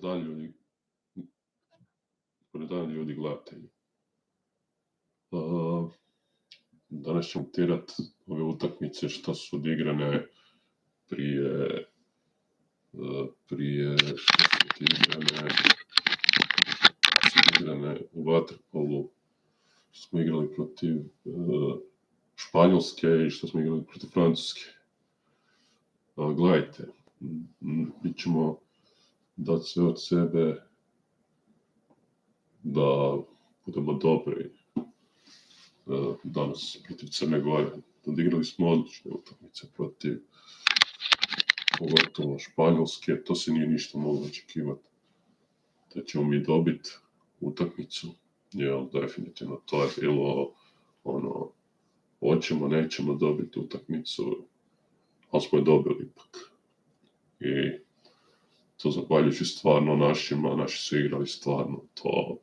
Dobar dan ljudi gledatelji. Danas ćemo tirat ove utakmice što su odigrane prije u vaterpolu, što smo igrali protiv Španjolske i što smo igrali protiv Francuske. Gledajte, mi ćemo dati sve od sebe da budemo dobri danas protiv Crne Gore. Odigrali smo odlične utakmice protiv pogotovo Španjolske, to se nije ništa moglo očekivati da ćemo mi dobiti utakmicu, jer definitivno to je bilo hoćemo, nećemo dobiti utakmicu, ali smo je dobili ipak. I to zahvaljujući stvarno našima, naši su igrali stvarno to.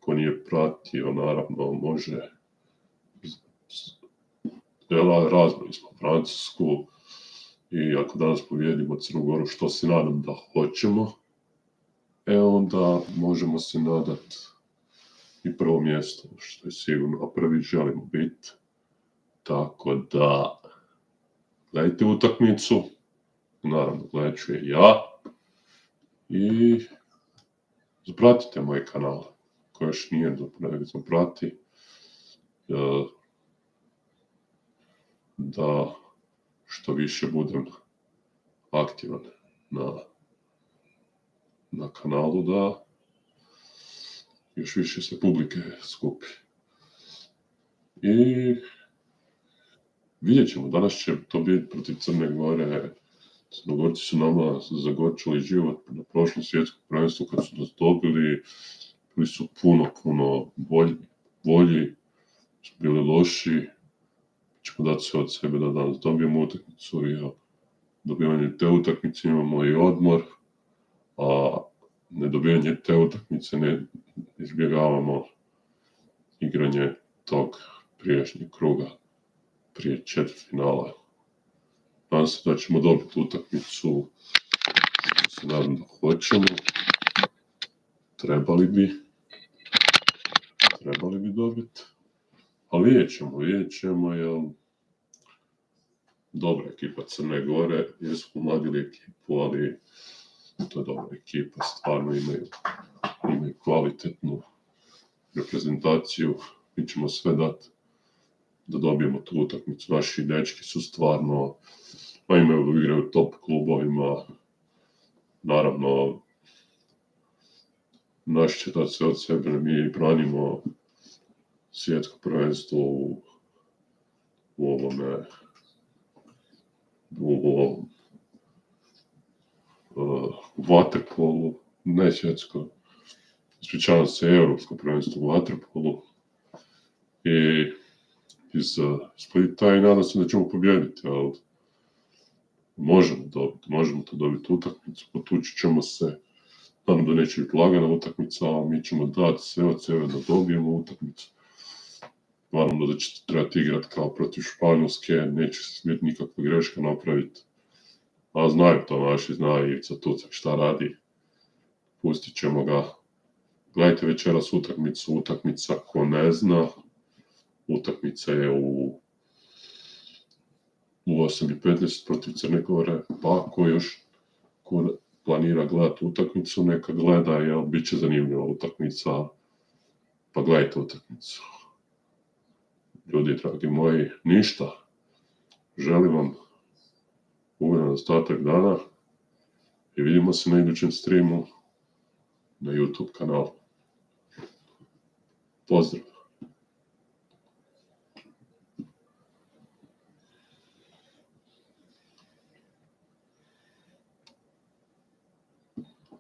Ko nije pratio, naravno može. Razbili smo Francusku i ako danas pobijedimo Crnu Goru, što se nadam da hoćemo, onda možemo se nadati i prvo mjesto, što je sigurno, a prvi želimo biti. Tako da, gledajte utakmicu, naravno gledat ću je ja i zapratite moj kanal, ko još nije zaprati, da što više budem aktivan na kanalu, da još više se publike skupi. I vidjet ćemo, danas će to biti protiv Crne Gore. Crnogorci su nama zagorčili život na prošlom svjetskom prvenstvu kad su nas dobili. Bili su puno bolji, su bili loši. Ćemo dati sve od sebe da danas dobijemo utakmicu i dobivanje te utakmice imamo i odmor, a nedobivanje te utakmice ne izbjegavamo igranje tog prijašnjeg kruga prije četvrtfinala. Nadam se da ćemo dobiti utakmicu, se nadam da hoćemo, trebali bi dobiti, ali vidjet ćemo, jer dobra ekipa Crne Gore, jer su pomladili ekipu, ali to je dobra ekipa, stvarno imaju kvalitetnu reprezentaciju, mi ćemo sve dati da dobijemo tu utakmicu. Naši dečki su stvarno, igraju u top klubovima, naravno, naši će dati sve od sebe, mi branimo svjetsko prvenstvo u vaterpolu, ne svjetsko, ispričavam se, europsko prvenstvo u vaterpolu i iz Splita i nadam se da ćemo pobijediti, ali možemo to dobiti utakmicu, potući ćemo se, nadam da neće biti lagana utakmica, ali mi ćemo dati sve od sebe da dobijemo utakmicu. Naravno da će trebati igrati kao protiv Španjolske, neće se smjeti nikakva greška napraviti, a znaju to naši, zna Ivica Tucak šta radi, pustit ćemo ga. Gledajte večeras utakmica ko ne zna, utakmica je u 8:15 protiv Crne Gore, pa ko planira gledati utakmicu, neka gleda, jer bit će zanimljiva utakmica, pa gledajte utakmicu. Ljudi, dragi moji, ništa. Želim vam ugodan ostatak dana i vidimo se na idućem streamu na YouTube kanalu. Pozdrav!